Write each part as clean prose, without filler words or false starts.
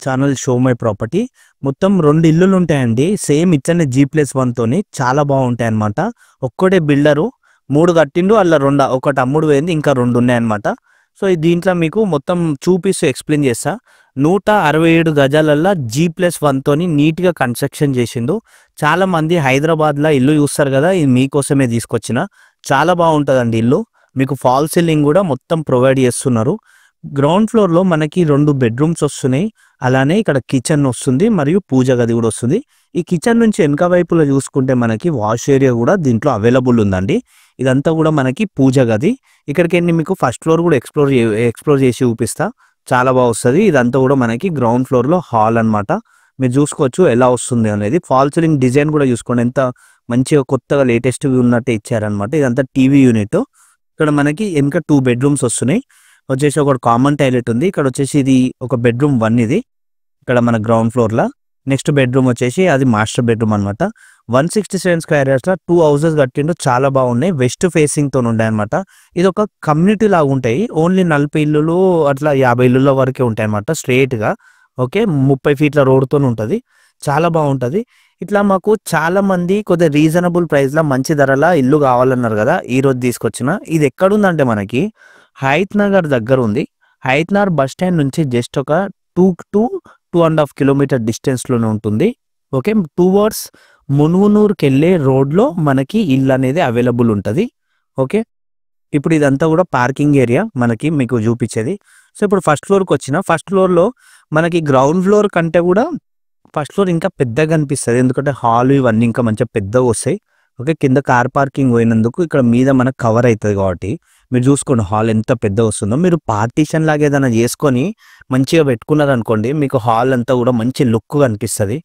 Channel show my property. మొత్తం 2 ఇల్లులు ఉంటాయండి. సేమ్ ఇట్లనే G+1 తోని చాలా బాగుంటాయి అన్నమాట. ఒక్కటే బిల్డరు 3 కట్టిండు, అలా ఒకటి అమ్ముడు పోయింది, ఇంకా 2 ఉన్నాయన్నమాట. సో దీంట్లో మీకు మొత్తం చూపిస్తూ ఎక్స్ప్లెయిన్ చేస్తా. 167 గజాలల్లో G+1 తోని నీట్గా కన్స్ట్రక్షన్ చేసిండు. చాలా మంది హైదరాబాద్లో ఇల్లు చూస్తారు కదా, ఇది మీకోసమే తీసుకొచ్చిన. చాలా బాగుంటుందండి ఇల్లు. మీకు ఫాల్ సీలింగ్ కూడా మొత్తం ప్రొవైడ్ చేస్తున్నారు. గ్రౌండ్ ఫ్లోర్లో మనకి 2 బెడ్రూమ్స్ వస్తున్నాయి. అలానే ఇక్కడ కిచెన్ వస్తుంది మరియు పూజ గది కూడా వస్తుంది. ఈ కిచెన్ నుంచి వెనక వైపులో చూసుకుంటే మనకి వాష్ ఏరియా కూడా దీంట్లో అవైలబుల్ ఉందండి. ఇదంతా కూడా మనకి పూజ గది. ఇక్కడికి వెళ్ళి మీకు ఫస్ట్ ఫ్లోర్ కూడా ఎక్స్ప్లోర్ చేసి చూపిస్తా. చాలా బాగా వస్తుంది. ఇదంతా కూడా మనకి గ్రౌండ్ ఫ్లోర్లో హాల్ అన్నమాట. మీరు చూసుకోవచ్చు ఎలా వస్తుంది అనేది. ఫాల్ సీలింగ్ డిజైన్ కూడా చూసుకోండి, ఎంత మంచిగా కొత్తగా లేటెస్ట్గా ఉన్నట్టే ఇచ్చారనమాట. ఇదంతా టీవీ యూనిట్. ఇక్కడ మనకి వెనక 2 బెడ్రూమ్స్ వస్తున్నాయి. వచ్చేసి ఒక కామన్ టాయిలెట్ ఉంది. ఇక్కడ వచ్చేసి ఇది ఒక బెడ్రూమ్ 1 ఇది ఇక్కడ మన గ్రౌండ్ ఫ్లోర్లో. నెక్స్ట్ బెడ్రూమ్ వచ్చేసి అది మాస్టర్ బెడ్రూమ్ అనమాట. 167 స్క్వేర్ యార్డ్స్లో 2 హౌసెస్ కట్టిండు. చాలా బాగున్నాయి. వెస్ట్ ఫేసింగ్తో ఉంటాయి అనమాట. ఇది ఒక కమ్యూనిటీ లాగా ఉంటాయి. ఓన్లీ 40 ఇల్లులు అట్లా 50 ఇల్లుల వరకే ఉంటాయి అనమాట స్ట్రేట్గా. ఓకే, 30 ఫీట్ల రోడ్తో ఉంటుంది. చాలా బాగుంటుంది. ఇట్లా మాకు చాలా మంది కొద్దిగా రీజనబుల్ ప్రైస్లో మంచి ధరల ఇల్లు కావాలన్నారు కదా, ఈరోజు తీసుకొచ్చిన. ఇది ఎక్కడుందంటే మనకి హయత్ నగర్ దగ్గర ఉంది. హయత్ నగర్ బస్ స్టాండ్ నుంచి జస్ట్ ఒక 2.5 కిలోమీటర్ డిస్టెన్స్లోనే ఉంటుంది. ఓకే, టువర్డ్స్ మునుగునూరుకి వెళ్ళే రోడ్లో మనకి ఇల్లు అనేది అవైలబుల్ ఉంటుంది. ఓకే, ఇప్పుడు ఇదంతా కూడా పార్కింగ్ ఏరియా మనకి మీకు చూపించేది. సో ఇప్పుడు ఫస్ట్ ఫ్లోర్కి వచ్చిన. ఫస్ట్ ఫ్లోర్లో మనకి గ్రౌండ్ ఫ్లోర్ కంటే కూడా ఫస్ట్ ఫ్లోర్ ఇంకా పెద్దగా అనిపిస్తుంది, ఎందుకంటే హాల్ ఇవన్నీ ఇంకా మంచిగా పెద్దగా వస్తాయి. ఓకే, కింద కార్ పార్కింగ్ పోయినందుకు ఇక్కడ మీద మనకు కవర్ అవుతుంది కాబట్టి మీరు చూసుకోండి హాల్ ఎంత పెద్దగా వస్తుందో. మీరు పార్టీషన్ లాగా ఏదైనా చేసుకొని మంచిగా పెట్టుకున్నారనుకోండి, మీకు హాల్ అంతా కూడా మంచి లుక్గా అనిపిస్తుంది.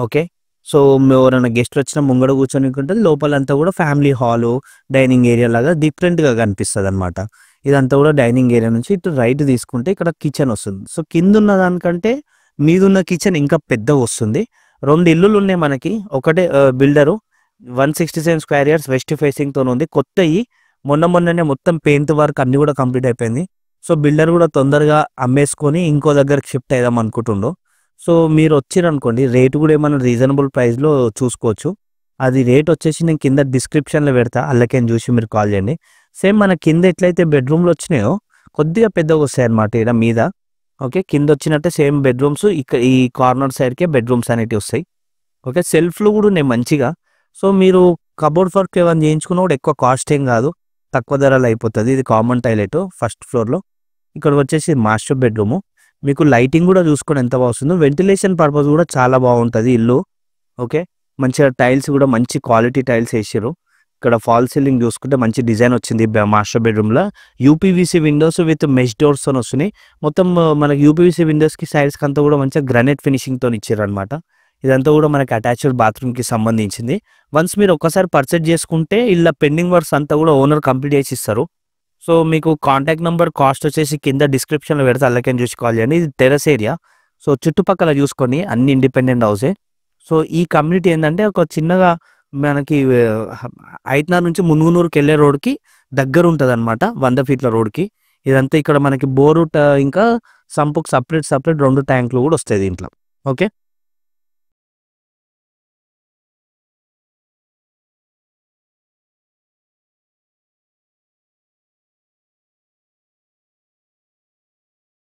ఓకే, సో ఎవరైనా గెస్ట్లు వచ్చినా ముంగడ కూర్చొని ఉంటుంది. లోపలంతా కూడా ఫ్యామిలీ హాలు, డైనింగ్ ఏరియా లాగా డిఫరెంట్గా కనిపిస్తుంది అనమాట. ఇదంతా కూడా డైనింగ్ ఏరియా నుంచి ఇటు రైట్ తీసుకుంటే ఇక్కడ కిచెన్ వస్తుంది. సో కింద ఉన్న దానికంటే మీదున్న కిచెన్ ఇంకా పెద్దగా వస్తుంది. 2 ఇల్లులు ఉన్నాయి మనకి. ఒకటే బిల్డరు 167 స్క్వేర్ యార్డ్స్ వెస్ట్ ఫేసింగ్తో ఉంది. కొత్తవి మొన్ననే మొత్తం పెయింట్ వర్క్ అన్ని కూడా కంప్లీట్ అయిపోయింది. సో బిల్డర్ కూడా తొందరగా అమ్మేసుకొని ఇంకో దగ్గరికి షిఫ్ట్ అయిదాం అనుకుంటుండో. సో మీరు వచ్చిరనుకోండి, రేటు కూడా ఏమైనా రీజనబుల్ ప్రైస్లో చూసుకోవచ్చు. అది రేట్ వచ్చేసి నేను కింద డిస్క్రిప్షన్లో పెడతా, అల్లకేం చూసి మీరు కాల్ చేయండి. సేమ్ మన కింద ఎట్లయితే బెడ్రూమ్లు వచ్చినాయో కొద్దిగా పెద్దగా వస్తాయి అన్నమాట ఇక్కడ మీద. ఓకే, కింద వచ్చినట్టే సేమ్ బెడ్రూమ్స్ ఇక్కడ ఈ కార్నర్ సైడ్కే బెడ్రూమ్స్ అనేవి వస్తాయి. ఓకే, సెల్ఫ్లు కూడా ఉన్నాయి మంచిగా. సో మీరు కబోర్డ్ వర్క్ ఏమైనా చేయించుకున్నా కూడా ఎక్కువ కాస్ట్ ఏం కాదు, తక్కువ ధరలు అయిపోతుంది. ఇది కామన్ టాయిలెట్ ఫస్ట్ ఫ్లోర్లో. ఇక్కడ వచ్చేసి మాస్టర్ బెడ్రూము. మీకు లైటింగ్ కూడా చూసుకొని ఎంత బాగుందో. వెంటిలేషన్ పర్పస్ కూడా చాలా బాగుంటుంది ఇల్లు. ఓకే, మంచిగా టైల్స్ కూడా మంచి క్వాలిటీ టైల్స్ వేసారు. ఇక్కడ ఫాల్ సీలింగ్ చూసుకుంటే మంచి డిజైన్ వచ్చింది మాస్టర్ బెడ్రూమ్లో. యూపీవీసీ విండోస్ విత్ మెష్ డోర్స్తో వస్తున్నాయి. మొత్తం మనకి యూపీవీసీ విండోస్కి సైడ్స్కి అంతా కూడా మంచిగా గ్రానైట్ ఫినిషింగ్తో ఇచ్చారు అనమాట. ఇదంతా కూడా మనకి అటాచ్డ్ బాత్రూమ్కి సంబంధించింది. వన్స్ మీరు ఒక్కసారి పర్చేజ్ చేసుకుంటే ఇలా పెండింగ్ వర్క్స్ అంతా కూడా ఓనర్ కంప్లీట్ చేసి ఇస్తారు. సో మీకు కాంటాక్ట్ నెంబర్, కాస్ట్ వచ్చేసి కింద డిస్క్రిప్షన్లో పెడితే అల్లకేం చూసి కాల్ చేయండి. ఇది టెరస్ ఏరియా. సో చుట్టుపక్కల చూసుకొని అన్ని ఇండిపెండెంట్ హౌసే. సో ఈ కమ్యూనిటీ ఏంటంటే ఒక చిన్నగా మనకి హైత్నార్ నుంచి మునుగునూరుకి వెళ్ళే రోడ్కి దగ్గర ఉంటుంది అనమాట, 100 ఫీట్ల రోడ్కి. ఇదంతా ఇక్కడ మనకి బోరు ఇంకా సంపుకు సపరేట్ 2 ట్యాంకులు కూడా వస్తాయి దీంట్లో. ఓకే.